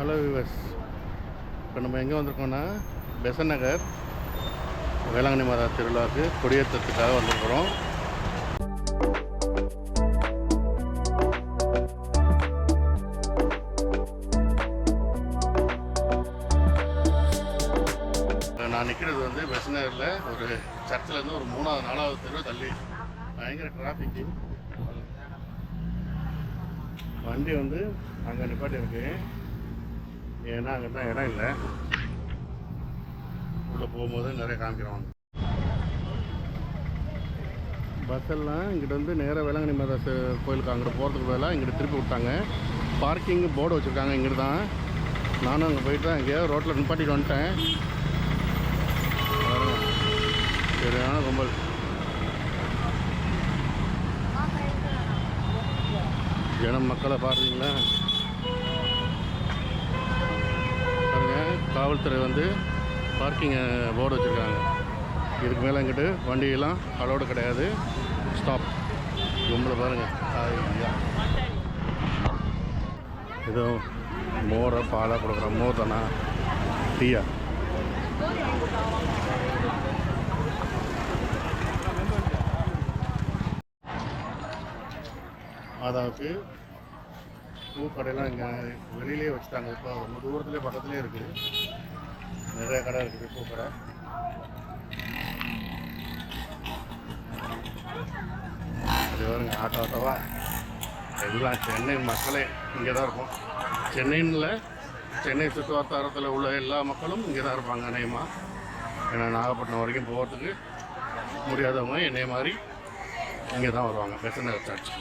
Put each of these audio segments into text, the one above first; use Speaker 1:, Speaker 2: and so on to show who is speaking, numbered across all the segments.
Speaker 1: Hello viewers, இப்போ நம்ம எங்கே வந்திருக்கோம்னா பெசன்ட் நகர் வேளாங்கண்ணி மாதா திருவிழாவுக்கு கொடியேற்றத்துக்காக வந்திருக்கிறோம். நான் நிற்கிறது வந்து பெசன்ட் நகரில் ஒரு சர்ச்சிலேருந்து ஒரு 3வது 4வது தெருவு தள்ளி பயங்கர டிராஃபிக்கு. வண்டி வந்து அங்கே நிப்பாட்டி இருக்கு, ஏன்னா அங்கே தான் இடம் இல்லை. உள்ளே போகும்போது நிறைய காமிக்கிறாங்க. பஸ்ஸெல்லாம் இங்கிட்ட வந்து நேராக வேளாங்கண்ணி மாதா கோயிலுக்கு அங்கிட்ட போகிறதுக்கு பதிலாக இங்கிட்ட திருப்பி விட்டாங்க. பார்க்கிங் போர்டு வச்சுருக்காங்க இங்கிட்ட தான். நானும் அங்கே போயிட்டு தான் எங்கேயாவது ரோட்டில் நிப்பாட்டிட்டு வந்துட்டேன். சரியான கும்பல். ஜனம் மக்களை பாருங்களா, பாருங்க. காவல்துறை வந்து பார்க்கிங் போர்டு வச்சுருக்காங்க. இதுக்கு மேலே இங்கிட்டு வண்டியெல்லாம் அலோடு கிடையாது. ஸ்டாப். கும்பலை பாருங்கள். ஏதோ மோரை பாலாக கொடுக்குறோம். மோர் தானா டீயா? மாதாவுக்கு பூக்கடையெல்லாம் இங்கே வெளியிலே வச்சுட்டாங்க. இப்போ ரொம்ப தூரத்துலேயே பக்கத்துலேயே இருக்குது, நிறைய கடை இருக்குது பூக்கடை. அது வருங்க ஆட்டோவா எல்லாம் சென்னை மக்களே இங்கே தான் இருக்கும். சென்னைன்னு சென்னை சுற்று வட்டாரத்தில் உள்ள எல்லா மக்களும் இங்கே தான் இருப்பாங்க அநேகமாக. ஏன்னா நாகப்பட்டினம் வரைக்கும் போகிறதுக்கு முடியாதவங்க என்னைய மாதிரி இங்கே தான் வருவாங்க. பெசன்ட் நகர் சர்ச்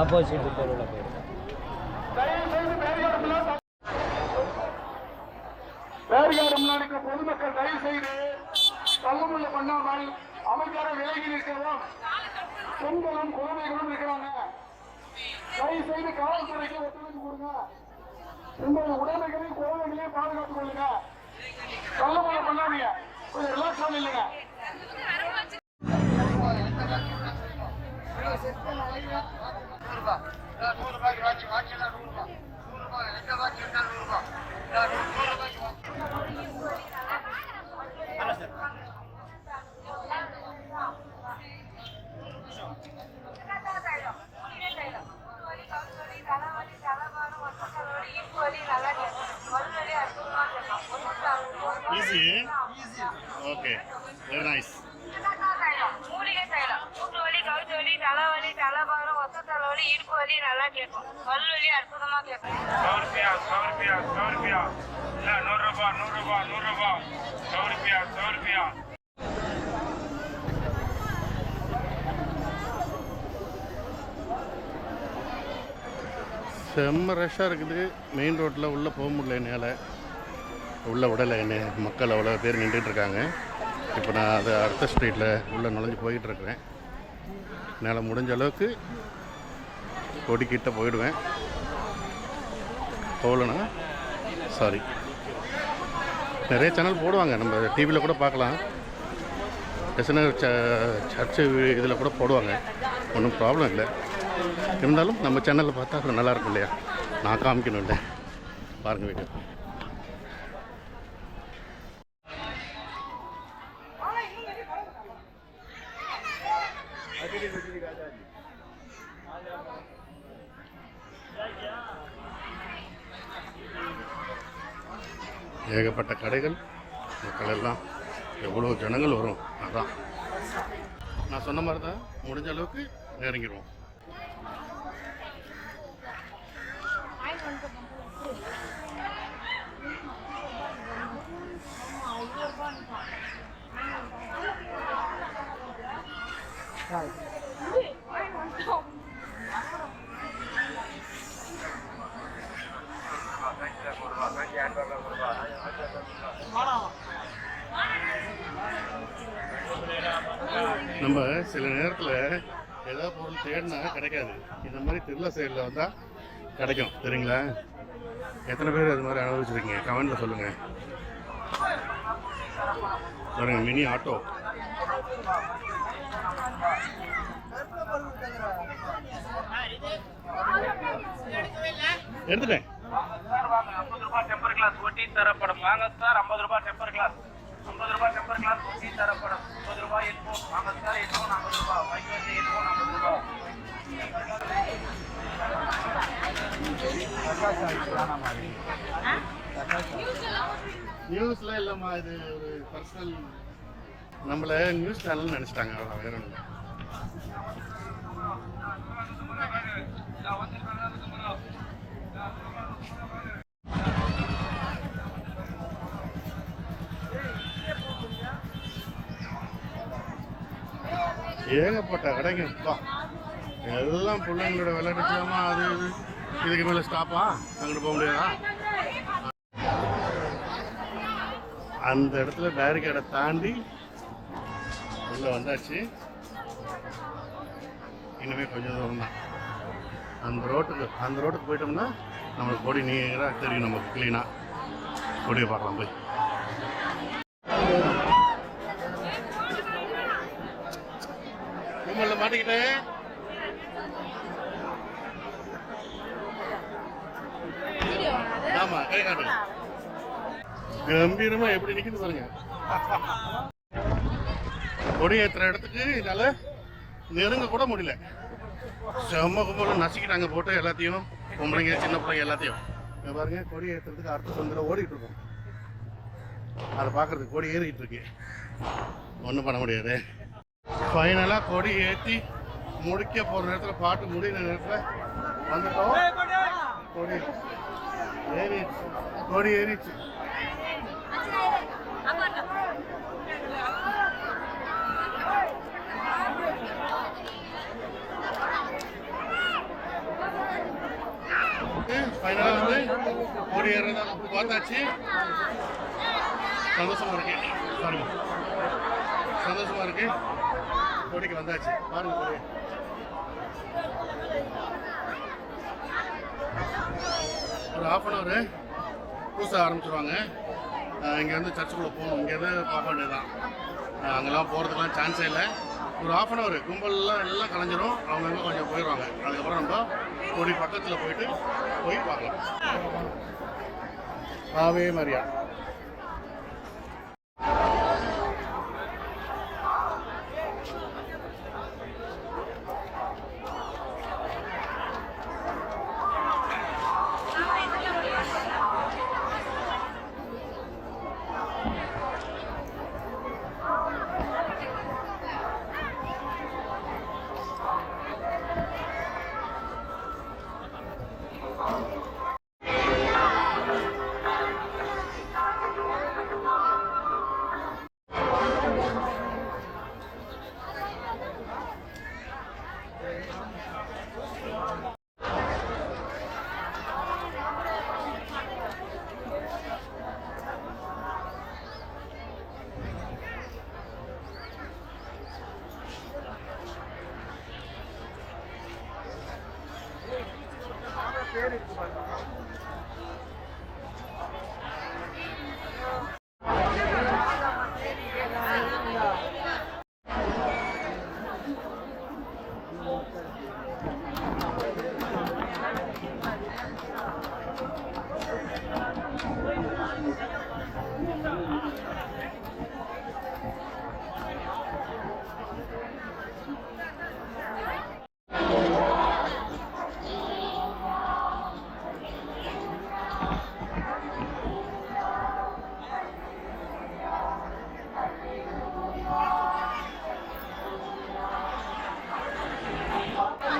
Speaker 2: ஆப்போசிட் தெருவில் போயிருக்கேன்.
Speaker 3: பொதுமக்கள் தயவு செய்து தள்ளுமுள்ள பண்ணாமல் அமைச்சரை விலகி நிற்கவும். பெண்களும் குழந்தைகளும் இருக்கிறாங்க. தயவு செய்து காவல்துறைக்கு ஒத்துழைப்பு கொடுங்க. உங்களுடைய உடைமைகளையும் குழந்தைகளையும் பாதுகாத்துக் கொள்ளுங்க. தள்ளுமுள்ள பண்ணாதீங்க. கொஞ்சம் ரிலாக்ஸ் இல்லைங்க.
Speaker 1: Easy? Okay, very nice.
Speaker 4: மூலிகை தைலம் மூட்டு வலி, கழுத்து வலி, தலைவலி, தலைபாரம், ஒத்த தலைவலி, இடுப்பு வலி நல்லா கேட்கும். பல்வலி அற்புதமா கேட்கும்.
Speaker 5: 100 रुपया 100 रुपया 100 रुपया 100 रुपया.
Speaker 1: செம்ம ரஷ்ஷாக இருக்குது. மெயின் ரோட்டில் உள்ளே போக முடியல, என்னால் உள்ளே விடலை. என்ன மக்கள் அவ்வளோ பேர் நின்றுட்டுருக்காங்க. இப்போ நான் அது அடுத்த ஸ்ட்ரீட்டில் உள்ளே நுழைஞ்சு போயிட்டுருக்குறேன். என்னால் முடிஞ்ச அளவுக்கு கொடிக்கிட்ட போயிடுவேன். போகலன்னா சாரி. நிறைய சேனல் போடுவாங்க, நம்ம டிவியில் கூட பார்க்கலாம். பெசன்ட் நகர் சர்ச்சு இதில் கூட போடுவாங்க, ஒன்றும் ப்ராப்ளம் இல்லை. இருந்தாலும் நம்ம சேனலில் பார்த்தா அது நல்லாயிருக்கும் இல்லையா? நான் காமிக்கணும் இல்லை. பாருங்கள் வீடியோ. ஏகப்பட்ட கடைகள், மக்கள் எல்லாம் எவ்வளோ ஜனங்கள் வரும். அதான் நான் சொன்ன மாதிரி தான், முடிஞ்ச அளவுக்கு நெருங்கிடுவோம். நம்ம சில நேரத்தில் ஏதாவது பொருள் தேடினா கிடைக்காது. இந்த மாதிரி திருவிழா சைடில் வந்தால் கிடைக்கும், சரிங்களா? எத்தனை பேர் அது மாதிரி அனுபவிச்சிருக்கீங்க? கமெண்ட்டில் சொல்லுங்கள். பாருங்கள், மினி ஆட்டோ. எடுத்துட்டேன்.
Speaker 5: சார் வாங்க 50 ரூபாய் டெம்பர் கிளாஸ் ஒட்டி தரப்படும். வாங்க சார் 50 ரூபாய் டெம்பர் கிளாஸ். 50 ரூபாய் டெம்பர் கிளாஸ் ஒட்டி தரப்படும். 50 ரூபாய் ஹெட்ஃபோன். வாங்க சார் ஹெட்ஃபோன் 50 ரூபாய். மைக் வச்சு ஹெட்ஃபோன் 50 ரூபாய்.
Speaker 1: நியூஸ்ல இல்லம்மா, இது ஒரு பர்சனல், நம்மள நியூஸ் சேனல் நினைச்சிட்டாங்க, அவ்வளோ வேற ஒன்று. ஏகப்பட்ட கடைங்கப்பா, எல்லாம் பிள்ளைங்களோட விளையாட்டுலாமா, அது இது. இதுக்கு மேலே ஸ்டாப்பா, அங்கிட்டு போக முடியாதா? அந்த இடத்துல பேரிகேடை தாண்டி உள்ள வந்தாச்சு. இனிமே கொஞ்சம் தூரம் தான். அந்த ரோட்டுக்கு போயிட்டோம்னா நம்மளுக்கு கொடி நீராக தெரியும், நமக்கு க்ளீனாக கொடியை பார்க்கலாம். போய் கும்பல்ல மாட்டிக்கிட்டேன். ஆமா, கை காட்டு. கம்பீரமா எப்படி நிக்குது பாருங்க. கொடி ஏற்றுற இடத்துக்கு என்னால நெருங்க கூட முடியல. செம்ம கும்பலும் நசுக்கிட்டாங்க போட்டு எல்லாத்தையும், பொம்பளைங்க சின்ன பிள்ளைங்க எல்லாத்தையும். பாருங்க, கொடி ஏற்றுறதுக்கு அடுத்த சொந்தம் ஓடிட்டு இருக்கோம். அதை பார்க்கறதுக்கு கொடி ஏறிட்டு இருக்கு. ஒன்றும் பண்ண முடியாது. ஃபைனலாக கொடி ஏற்றி முடிக்க போகிற நேரத்தில், பாட்டு முடிகிற நேரத்தில் வந்துட்டோம். கொடி ஏறிச்சு. ஃபைனலாக வந்து கொடி ஏறதா பார்த்தாச்சு. சந்தோஷமா இருக்கு. பாருங்க, சந்தோஷமா இருக்கு. கொடிக்கு வந்தாச்சு. பாருங்க, கொடி ஒரு ½ hour பூச ஆரம்பிச்சிருவாங்க. இங்கேருந்து சர்ச்சுக்குள்ளே போகணும். இங்கேருந்து பார்க்க வேண்டியதுதான். அங்கெல்லாம் போகிறதுக்கெலாம் சான்ஸே இல்லை. ஒரு ½ hour கும்பல்லாம் எல்லாம் கலைஞ்சிரும். அவங்கவுங்க கொஞ்சம் போயிடுவாங்க. அதுக்கப்புறம் நம்ம கொடி பக்கத்தில் போய் பார்க்கலாம். ஆவே மரியா.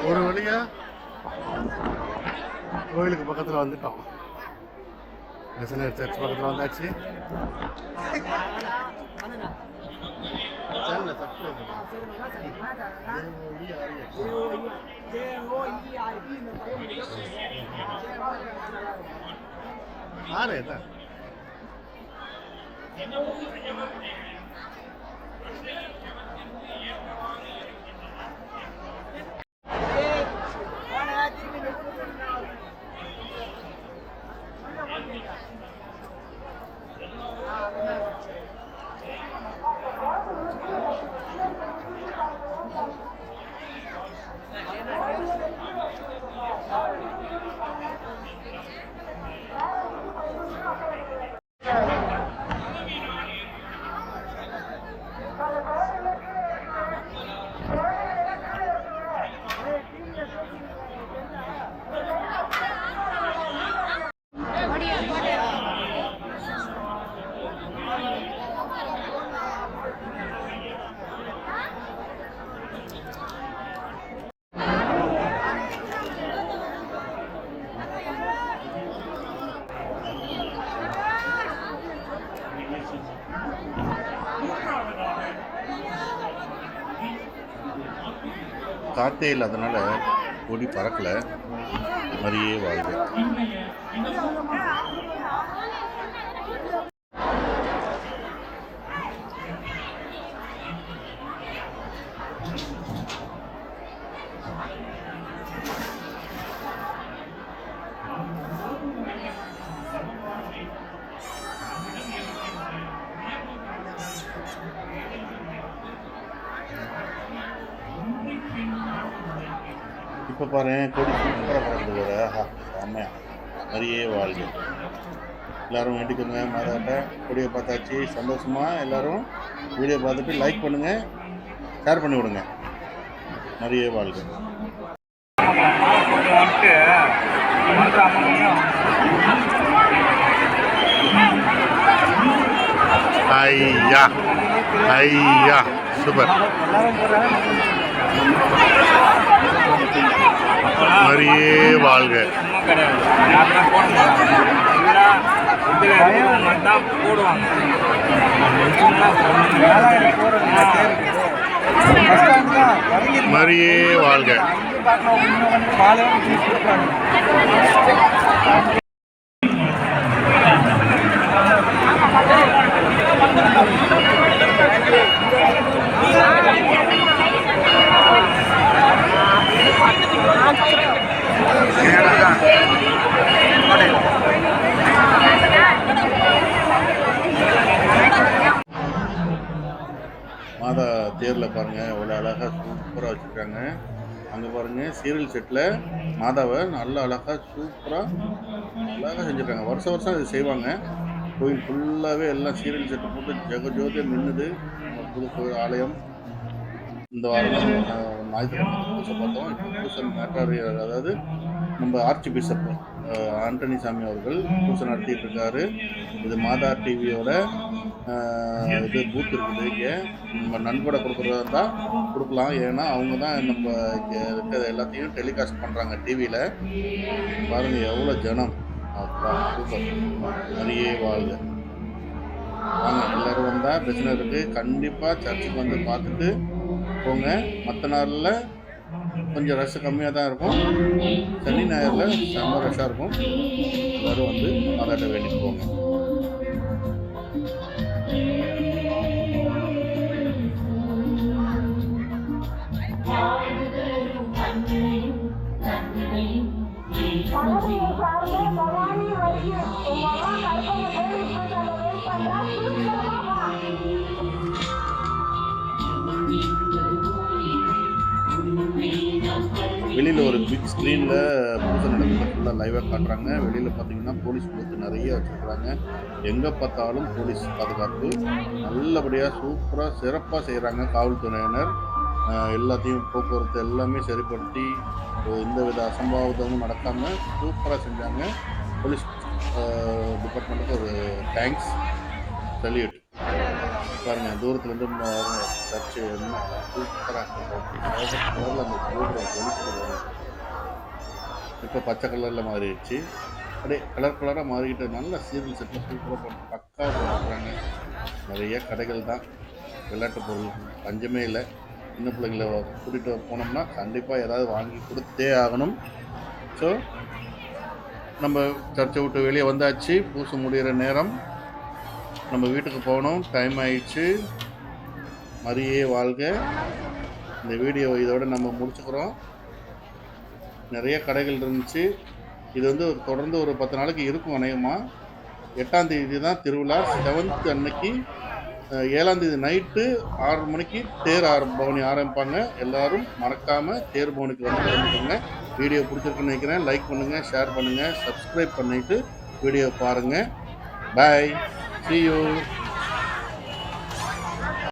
Speaker 1: ஒரு வழியா கோயிலுக்கு பக்கத்தில் வந்துட்டோம். மிஷனரி சர்ச் பக்கத்தில் வந்தாச்சு. காற்றே இல்லாதனால கொடி பறக்கலை. மரியே வாழ்க. இப்போ பாரு கொடி சூப்பராக பறக்குது வேறு. செம்மையா. மரியே வாழ்க. எல்லோரும் வேண்டிக்கோங்க மாதாட்ட. கொடியை பார்த்தாச்சு. சந்தோஷமாக எல்லோரும் வீடியோ பார்த்துட்டு லைக் பண்ணுங்கள், ஷேர் பண்ணி விடுங்க. மரியே வாழ்க. ஐயா ஐயா சூப்பர். மரியே வாழ்க. மரியே வாழ்க. மாதா தேரில் பாருங்கள் எவ்வளோ அழகாக சூப்பராக வச்சுருக்காங்க. அங்கே பாருங்கள் சீரியல் செட்டில் மாதாவை நல்லா அழகாக சூப்பராக செஞ்சுருக்காங்க. வருஷம் வருஷம் இது செய்வாங்க. கோயில் ஃபுல்லாகவே எல்லாம் சீரியல் செட்டு போட்டு ஜெகஜோதியாக நின்றுது. புது கோயில் ஆலயம். இந்த வாரம் ஞாயிற்றுக்கிழமை பூசை பார்த்தோம். இப்போ பூசை மேட்டாரியர், அதாவது நம்ம ஆர்ச்சி பிஷப் ஆண்டனி சாமி அவர்கள் பூசை நடத்திட்டு இருக்காரு. இது மாதா டிவியோட இது பூத் இருக்குது. இங்கே நம்ம நன்கொடை கொடுக்குறதா இருந்தால் கொடுக்கலாம். ஏன்னா அவங்க தான் நம்ம இங்கே இருக்கிற எல்லாத்தையும் டெலிகாஸ்ட் பண்ணுறாங்க டிவியில். பாருங்கள் எவ்வளோ ஜனம். அப்பா சூப்பர். மரியே வாழ்க. வாங்க எல்லோரும் வந்தால் பிரச்சனை இருக்குது. கண்டிப்பாக சர்ச்சுக்கு வந்து பார்த்துட்டு போங்க. மற்ற நாளில் கொஞ்சம் ரஷ் கம்மியாக தான் இருக்கும். சனி ஞாயிறில் செம்ம ரஷ்ஷாக இருக்கும். எல்லோரும் வந்து மாதாட்ட வேண்டிட்டு போங்க. வெளியில் ஒரு பிக் ஸ்க்ரீனில் பூஜை நடக்குது. ஃபுல்லாக லைவாக காட்டுறாங்க. வெளியில் பார்த்தீங்கன்னா போலீஸ் பூத்து நிறைய வச்சுருக்குறாங்க. எங்கே பார்த்தாலும் போலீஸ் பாதுகாப்பு. நல்லபடியாக சூப்பராக சிறப்பாக செய்கிறாங்க காவல்துறையினர். எல்லாத்தையும் போக்குவரத்து எல்லாமே சரிப்படுத்தி எந்த வித அசம்பாவிதமும் நடக்காமல் சூப்பராக செஞ்சாங்க. போலீஸ் டிபார்ட்மெண்ட்டுக்கு ஒரு தேங்க்ஸ், சல்யூட். பாருங்கள் தூரத்துலேருந்து சர்ச்சு என்ன சூப்பராக கலரில் அந்த கோபுரம் இப்போ பச்சை கலரில் மாறிடுச்சு. அப்படியே கலராக மாறிக்கிட்டு நல்ல சீரியல் செட்டில் சூப்பராக போட்டு பக்காவாக போட்டுறாங்க. நிறைய கடைகள் தான். விளையாட்டு பொருள் பஞ்சமே இல்லை. சின்ன பிள்ளைங்களை கூட்டிகிட்டு போனோம்னா கண்டிப்பாக ஏதாவது வாங்கி கொடுத்தே ஆகணும். ஸோ நம்ம சர்ச்சை விட்டு வெளியே வந்தாச்சு. பூசை முடிகிற நேரம். நம்ம வீட்டுக்கு போகணும். டைம் ஆயிடுச்சு. மரியே வாழ்க. இந்த வீடியோ இதோட நம்ம முடிச்சுக்கிறோம். நிறைய கடைகள் இருந்துச்சு. இது வந்து தொடர்ந்து ஒரு 10 நாளைக்கு இருக்கும். அநேகமாக 8ஆம் தேதி தான் திருவிழா. 7th அன்னைக்கு 7ஆம் தேதி நைட்டு 6 மணிக்கு தேர் பவனி ஆரம்பிப்பாங்க. எல்லோரும் மறக்காமல் தேர் பவனிக்கு வந்துக்கோங்க. வீடியோ பிடிச்சிருக்குன்னு நினைக்கிறேன். லைக் பண்ணுங்கள், ஷேர் பண்ணுங்கள், சப்ஸ்கிரைப் பண்ணிவிட்டு வீடியோ பாருங்கள். பாய். See you.